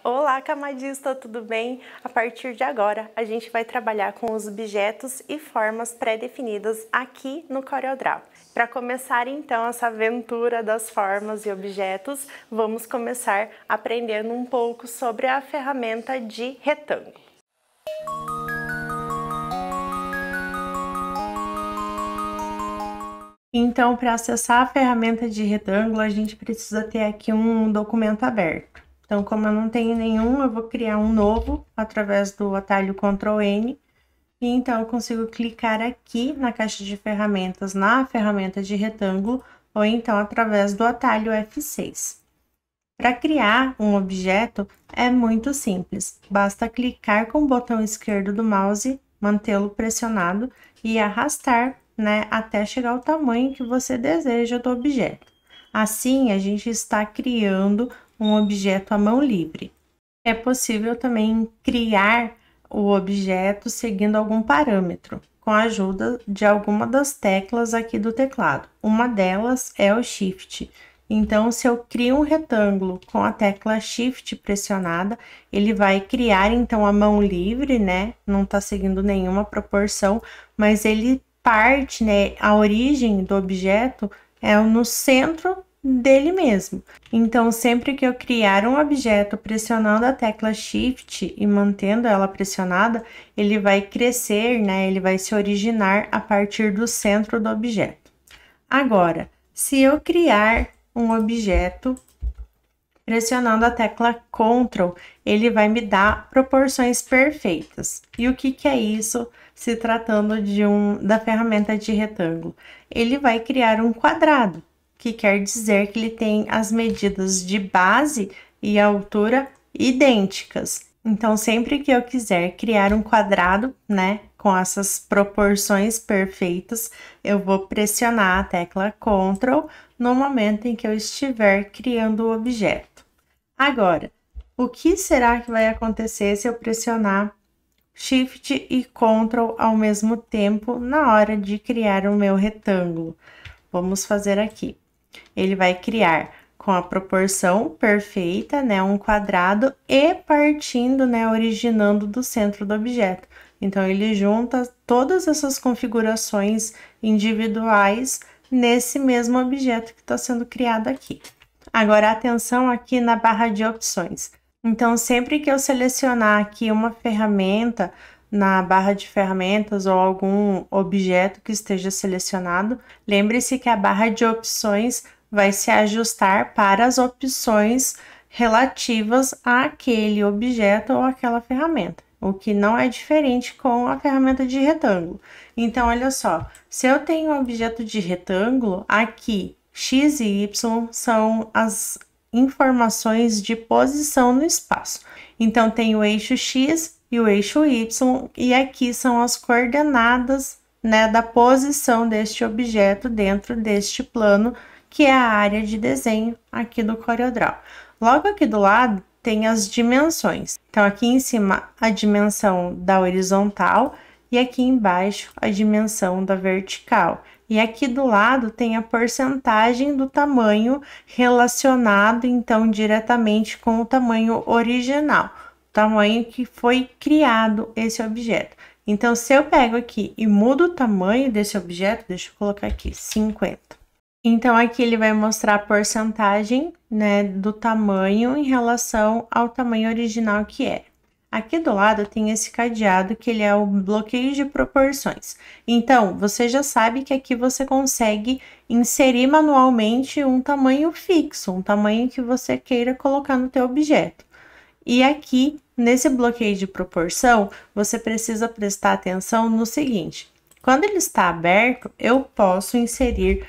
Olá, camadista, tudo bem? A partir de agora, a gente vai trabalhar com os objetos e formas pré-definidas aqui no CorelDRAW. Para começar, então, essa aventura das formas e objetos, vamos começar aprendendo um pouco sobre a ferramenta de retângulo. Então, para acessar a ferramenta de retângulo, a gente precisa ter aqui um documento aberto. Então, como eu não tenho nenhum, eu vou criar um novo através do atalho Ctrl N. E então, eu consigo clicar aqui na caixa de ferramentas, na ferramenta de retângulo, ou então através do atalho F6. Para criar um objeto, é muito simples. Basta clicar com o botão esquerdo do mouse, mantê-lo pressionado e arrastar, até chegar ao tamanho que você deseja do objeto. Assim, a gente está criando um objeto à mão livre. É possível também criar o objeto seguindo algum parâmetro, com a ajuda de alguma das teclas aqui do teclado. Uma delas é o Shift. Então, se eu crio um retângulo com a tecla Shift pressionada, ele vai criar, então, a mão livre, Não está seguindo nenhuma proporção, mas ele parte, a origem do objeto é no centro dele mesmo. Então, sempre que eu criar um objeto pressionando a tecla Shift e mantendo ela pressionada, ele vai crescer, Ele vai se originar a partir do centro do objeto. Agora, se eu criar um objeto pressionando a tecla Ctrl, ele vai me dar proporções perfeitas. E o que é isso, se tratando da ferramenta de retângulo? Ele vai criar um quadrado, que quer dizer que ele tem as medidas de base e altura idênticas. Então, sempre que eu quiser criar um quadrado, com essas proporções perfeitas, eu vou pressionar a tecla Ctrl no momento em que eu estiver criando o objeto. Agora, o que será que vai acontecer se eu pressionar Shift e Ctrl ao mesmo tempo na hora de criar o meu retângulo? Vamos fazer aqui. Ele vai criar com a proporção perfeita, um quadrado e partindo, originando do centro do objeto. Então, ele junta todas essas configurações individuais nesse mesmo objeto que está sendo criado aqui. Agora, atenção aqui na barra de opções. Então, sempre que eu selecionar aqui uma ferramenta na barra de ferramentas ou algum objeto que esteja selecionado, lembre-se que a barra de opções vai se ajustar para as opções relativas àquele objeto ou àquela ferramenta, o que não é diferente com a ferramenta de retângulo. Então, olha só, se eu tenho um objeto de retângulo, aqui X e Y são as informações de posição no espaço. Então, tem o eixo X e o eixo Y, e aqui são as coordenadas, da posição deste objeto dentro deste plano, que é a área de desenho aqui do CorelDRAW. Logo aqui do lado tem as dimensões. Então, aqui em cima a dimensão da horizontal e aqui embaixo a dimensão da vertical. E aqui do lado tem a porcentagem do tamanho relacionado, então, diretamente com o tamanho original, o tamanho que foi criado esse objeto. Então, se eu pego aqui e mudo o tamanho desse objeto, deixa eu colocar aqui, 50. Então, aqui ele vai mostrar a porcentagem, do tamanho em relação ao tamanho original que é. Aqui do lado tem esse cadeado que ele é o bloqueio de proporções. Então, você já sabe que aqui você consegue inserir manualmente um tamanho fixo, um tamanho que você queira colocar no teu objeto. E aqui, nesse bloqueio de proporção, você precisa prestar atenção no seguinte: quando ele está aberto, eu posso inserir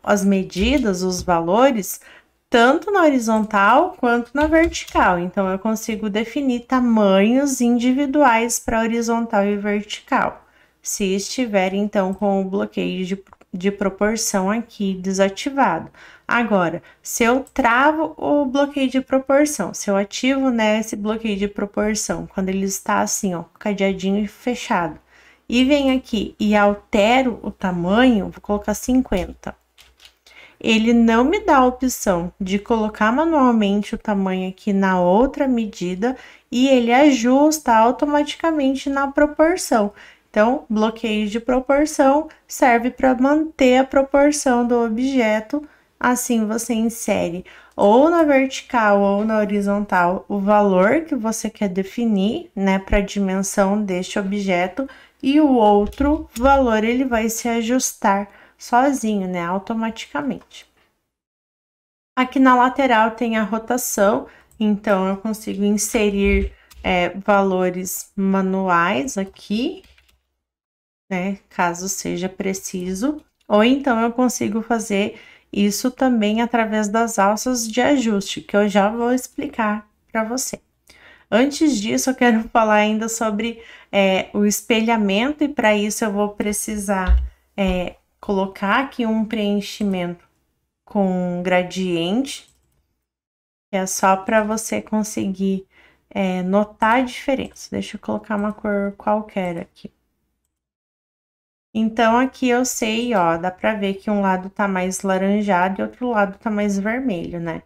as medidas, os valores, tanto na horizontal quanto na vertical. Então, eu consigo definir tamanhos individuais para horizontal e vertical, se estiver, então, com o bloqueio de proporção aqui desativado. Agora, se eu travo o bloqueio de proporção, se eu ativo, esse bloqueio de proporção, quando ele está assim, ó, cadeadinho e fechado, e venho aqui e altero o tamanho, vou colocar 50. ele não me dá a opção de colocar manualmente o tamanho aqui na outra medida e ele ajusta automaticamente na proporção. Então, bloqueio de proporção serve para manter a proporção do objeto, assim você insere ou na vertical ou na horizontal o valor que você quer definir, né, para a dimensão deste objeto, e o outro valor ele vai se ajustar sozinho, né, automaticamente. Aqui na lateral tem a rotação, então eu consigo inserir valores manuais aqui, né, caso seja preciso, ou então eu consigo fazer isso também através das alças de ajuste, que eu já vou explicar para você. Antes disso, eu quero falar ainda sobre o espelhamento, e para isso eu vou precisar colocar aqui um preenchimento com gradiente, que é só para você conseguir notar a diferença. Deixa eu colocar uma cor qualquer aqui. Então, aqui eu sei, ó, dá pra ver que um lado tá mais laranjado e outro lado tá mais vermelho, né?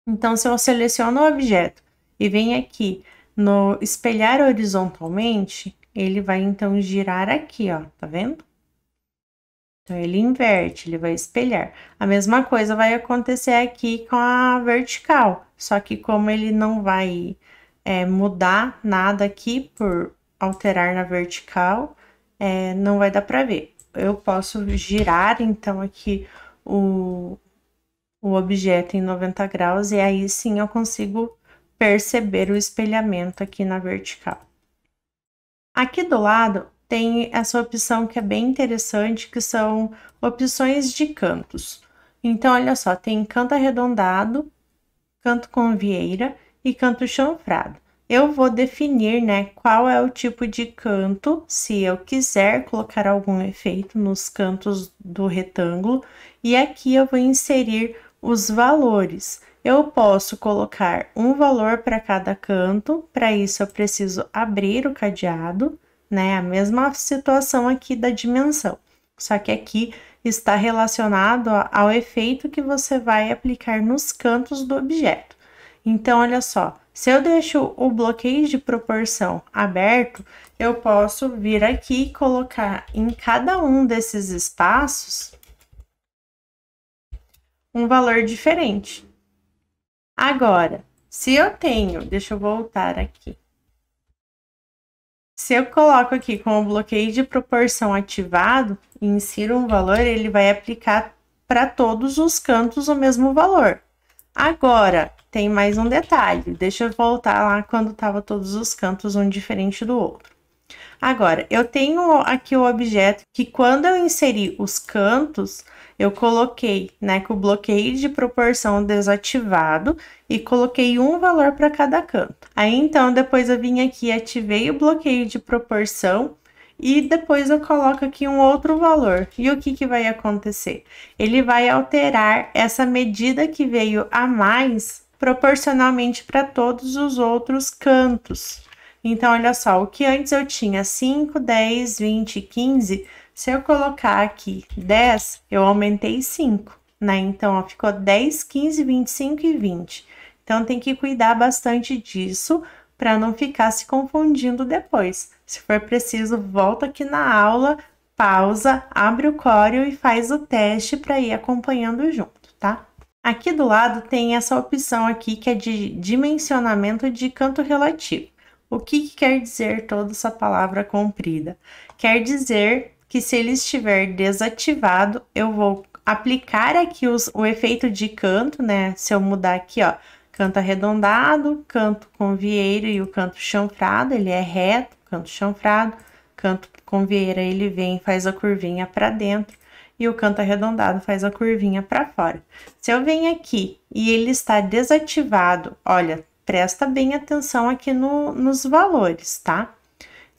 Então, se eu seleciono o objeto e venho aqui no espelhar horizontalmente, ele vai então girar aqui, ó, tá vendo? Então, ele inverte, ele vai espelhar. A mesma coisa vai acontecer aqui com a vertical, só que como ele não vai mudar nada aqui por alterar na vertical, não vai dar para ver. Eu posso girar, então, aqui o objeto em 90 graus e aí sim eu consigo perceber o espelhamento aqui na vertical. Aqui do lado tem essa opção que é bem interessante, que são opções de cantos. Então, olha só, tem canto arredondado, canto com vieira e canto chanfrado. Eu vou definir, né, qual é o tipo de canto, se eu quiser colocar algum efeito nos cantos do retângulo, e aqui eu vou inserir os valores. Eu posso colocar um valor para cada canto, para isso eu preciso abrir o cadeado, né, a mesma situação aqui da dimensão, só que aqui está relacionado ao efeito que você vai aplicar nos cantos do objeto. Então, olha só, se eu deixo o bloqueio de proporção aberto, eu posso vir aqui e colocar em cada um desses espaços um valor diferente. Agora, se eu tenho, deixa eu voltar aqui. Se eu coloco aqui com o bloqueio de proporção ativado e insiro um valor, ele vai aplicar para todos os cantos o mesmo valor. Agora, tem mais um detalhe, deixa eu voltar lá quando estava todos os cantos um diferente do outro. Agora, eu tenho aqui o objeto que quando eu inseri os cantos, eu coloquei, né, com o bloqueio de proporção desativado e coloquei um valor para cada canto. Aí, então, depois eu vim aqui, ativei o bloqueio de proporção e depois eu coloco aqui um outro valor. E o que vai acontecer? Ele vai alterar essa medida que veio a mais proporcionalmente para todos os outros cantos. Então, olha só, o que antes eu tinha 5, 10, 20, 15, se eu colocar aqui 10, eu aumentei 5, né? Então, ó, ficou 10, 15, 25 e 20. Então, tem que cuidar bastante disso para não ficar se confundindo depois. Se for preciso, volta aqui na aula, pausa, abre o Corel e faz o teste para ir acompanhando junto, tá? Aqui do lado tem essa opção aqui que é de dimensionamento de canto relativo. O que quer dizer toda essa palavra comprida? Quer dizer que se ele estiver desativado, eu vou aplicar aqui o efeito de canto, né? Se eu mudar aqui, ó, canto arredondado, canto com vieira e o canto chanfrado, ele é reto, canto chanfrado, canto com vieira ele vem, faz a curvinha para dentro e o canto arredondado faz a curvinha para fora. Se eu venho aqui e ele está desativado, olha, presta bem atenção aqui nos valores, tá?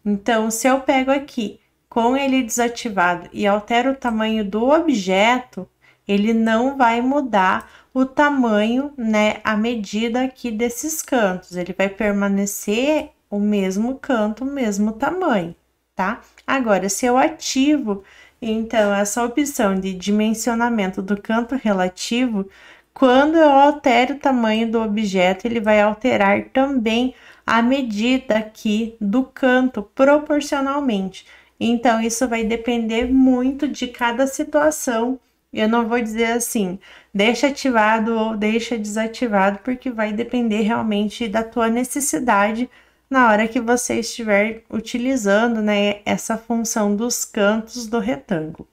Então, se eu pego aqui com ele desativado e altero o tamanho do objeto, ele não vai mudar o tamanho, né, a medida aqui desses cantos. Ele vai permanecer o mesmo canto, o mesmo tamanho, tá? Agora, se eu ativo Então, essa opção de dimensionamento do canto relativo, quando eu altero o tamanho do objeto, ele vai alterar também a medida aqui do canto proporcionalmente. Então, isso vai depender muito de cada situação. Eu não vou dizer assim, deixa ativado ou deixa desativado, porque vai depender realmente da tua necessidade na hora que você estiver utilizando, né, essa função dos cantos do retângulo.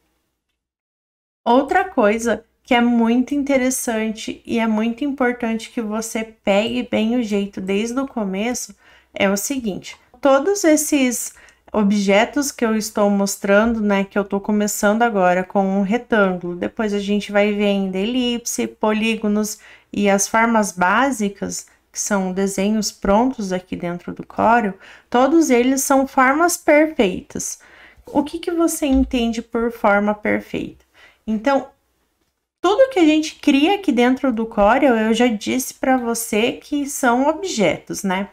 Outra coisa que é muito interessante e é muito importante que você pegue bem o jeito desde o começo é o seguinte: todos esses objetos que eu estou mostrando, né, que eu estou começando agora com um retângulo, depois a gente vai vendo elipse, polígonos e as formas básicas, que são desenhos prontos aqui dentro do Corel, todos eles são formas perfeitas. O que você entende por forma perfeita? Então, tudo que a gente cria aqui dentro do Corel, eu já disse para você que são objetos, né?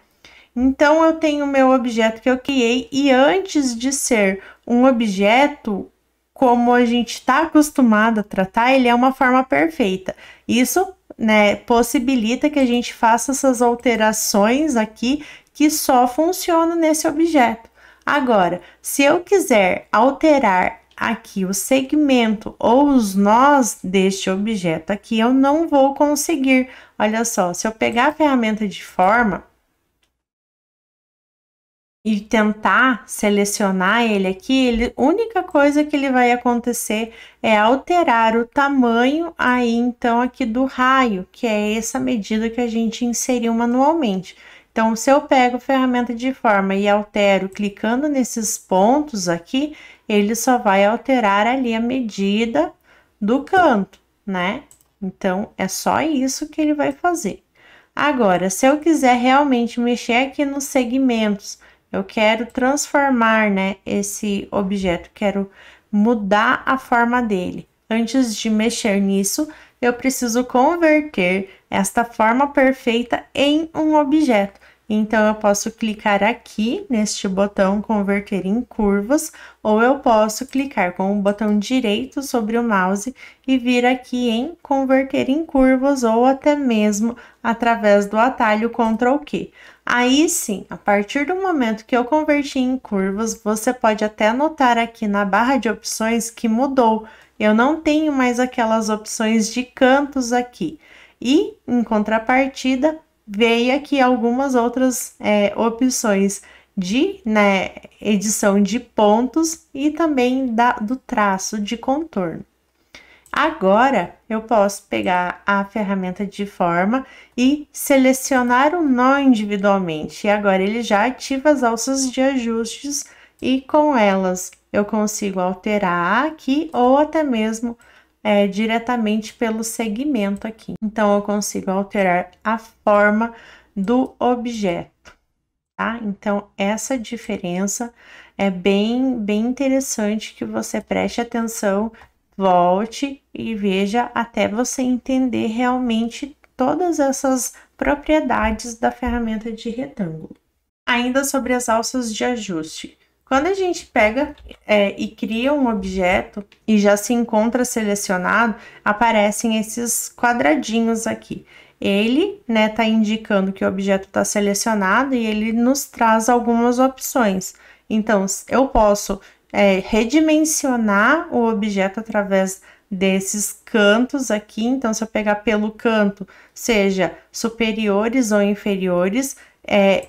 Então, eu tenho o meu objeto que eu criei e antes de ser um objeto, como a gente está acostumado a tratar, ele é uma forma perfeita. Isso, né, possibilita que a gente faça essas alterações aqui que só funcionam nesse objeto. Agora, se eu quiser alterar aqui o segmento ou os nós deste objeto aqui, eu não vou conseguir. Olha só, se eu pegar a ferramenta de forma e tentar selecionar ele aqui, a única coisa que ele vai acontecer é alterar o tamanho aí, então, aqui do raio, que é essa medida que a gente inseriu manualmente. Então, se eu pego a ferramenta de forma e altero clicando nesses pontos aqui, ele só vai alterar ali a medida do canto, né? Então, é só isso que ele vai fazer. Agora, se eu quiser realmente mexer aqui nos segmentos, eu quero transformar, né, esse objeto, quero mudar a forma dele. Antes de mexer nisso, eu preciso converter esta forma perfeita em um objeto. Então, eu posso clicar aqui neste botão converter em curvas, ou eu posso clicar com o botão direito sobre o mouse e vir aqui em converter em curvas, ou até mesmo através do atalho Ctrl Q. Aí sim, a partir do momento que eu converti em curvas, você pode até notar aqui na barra de opções que mudou. Eu não tenho mais aquelas opções de cantos aqui. E, em contrapartida, veio aqui algumas outras opções de, né, edição de pontos e também do traço de contorno. Agora, eu posso pegar a ferramenta de forma e selecionar o nó individualmente. E agora ele já ativa as alças de ajustes e com elas eu consigo alterar aqui ou até mesmo diretamente pelo segmento aqui. Então, eu consigo alterar a forma do objeto, tá? Então, essa diferença é bem interessante que você preste atenção, volte e veja até você entender realmente todas essas propriedades da ferramenta de retângulo. Ainda sobre as alças de ajuste. Quando a gente pega e cria um objeto e já se encontra selecionado, aparecem esses quadradinhos aqui. Ele, né, tá indicando que o objeto está selecionado e ele nos traz algumas opções. Então, eu posso redimensionar o objeto através desses cantos aqui. Então, se eu pegar pelo canto, seja superiores ou inferiores,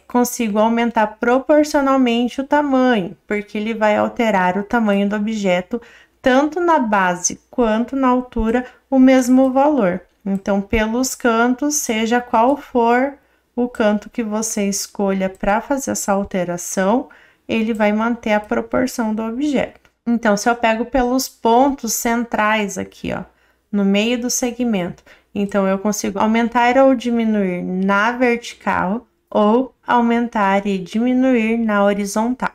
consigo aumentar proporcionalmente o tamanho, porque ele vai alterar o tamanho do objeto, tanto na base quanto na altura, o mesmo valor. Então, pelos cantos, seja qual for o canto que você escolha para fazer essa alteração, ele vai manter a proporção do objeto. Então, se eu pego pelos pontos centrais aqui, ó, no meio do segmento, então eu consigo aumentar ou diminuir na vertical, ou aumentar e diminuir na horizontal.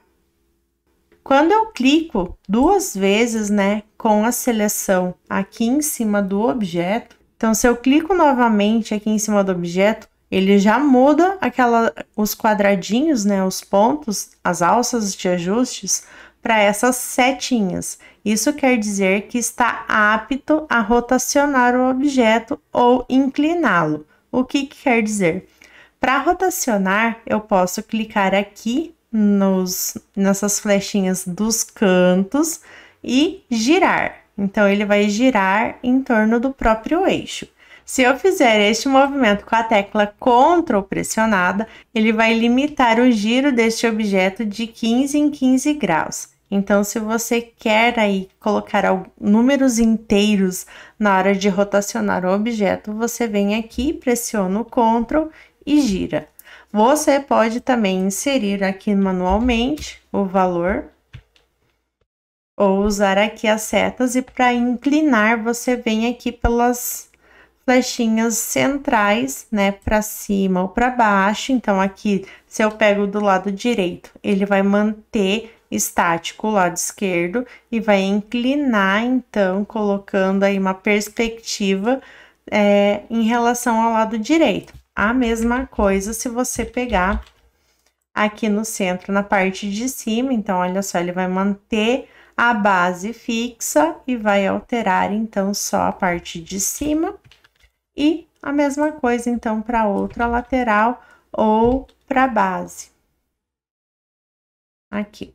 Quando eu clico duas vezes, né, com a seleção aqui em cima do objeto, então se eu clico novamente aqui em cima do objeto, ele já muda os quadradinhos, né, os pontos, as alças de ajustes, para essas setinhas. Isso quer dizer que está apto a rotacionar o objeto ou incliná-lo. O que quer dizer? Para rotacionar, eu posso clicar aqui nessas flechinhas dos cantos e girar. Então, ele vai girar em torno do próprio eixo. Se eu fizer este movimento com a tecla Ctrl pressionada, ele vai limitar o giro deste objeto de 15 em 15 graus. Então, se você quer aí colocar números inteiros na hora de rotacionar o objeto, você vem aqui, pressiona o Ctrl e gira. Você pode também inserir aqui manualmente o valor ou usar aqui as setas, e para inclinar você vem aqui pelas flechinhas centrais, né, para cima ou para baixo. Então aqui, se eu pego do lado direito, ele vai manter estático o lado esquerdo e vai inclinar, então, colocando aí uma perspectiva em relação ao lado direito. A mesma coisa se você pegar aqui no centro, na parte de cima. Então, olha só, ele vai manter a base fixa e vai alterar, então, só a parte de cima. E a mesma coisa, então, para outra lateral ou para a base. Aqui.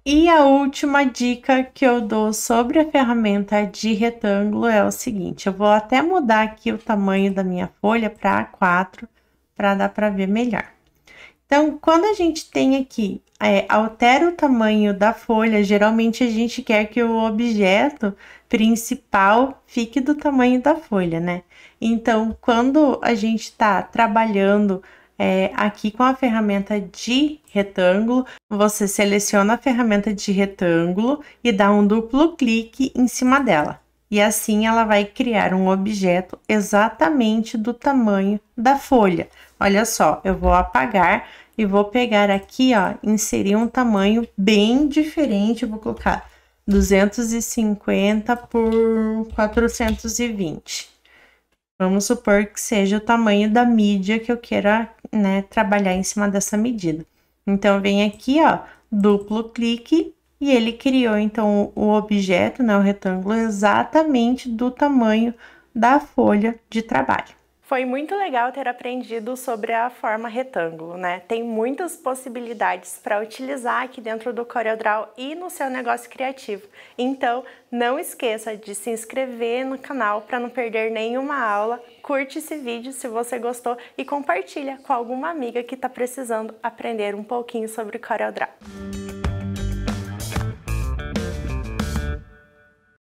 E a última dica que eu dou sobre a ferramenta de retângulo é o seguinte: eu vou até mudar aqui o tamanho da minha folha para A4, para dar para ver melhor. Então, quando a gente tem aqui, altera o tamanho da folha, geralmente a gente quer que o objeto principal fique do tamanho da folha, né? Então, quando a gente está trabalhando aqui com a ferramenta de retângulo, você seleciona a ferramenta de retângulo e dá um duplo clique em cima dela. E assim ela vai criar um objeto exatamente do tamanho da folha. Olha só, eu vou apagar e vou pegar aqui, ó, inserir um tamanho bem diferente. Eu vou colocar 250 por 420. Vamos supor que seja o tamanho da mídia que eu queira, né, trabalhar em cima dessa medida. Então, vem aqui, ó, duplo clique e ele criou, então, o objeto, né, o retângulo, exatamente do tamanho da folha de trabalho. Foi muito legal ter aprendido sobre a forma retângulo, né? Tem muitas possibilidades para utilizar aqui dentro do CorelDRAW e no seu negócio criativo. Então, não esqueça de se inscrever no canal para não perder nenhuma aula. Curte esse vídeo se você gostou e compartilha com alguma amiga que está precisando aprender um pouquinho sobre CorelDRAW.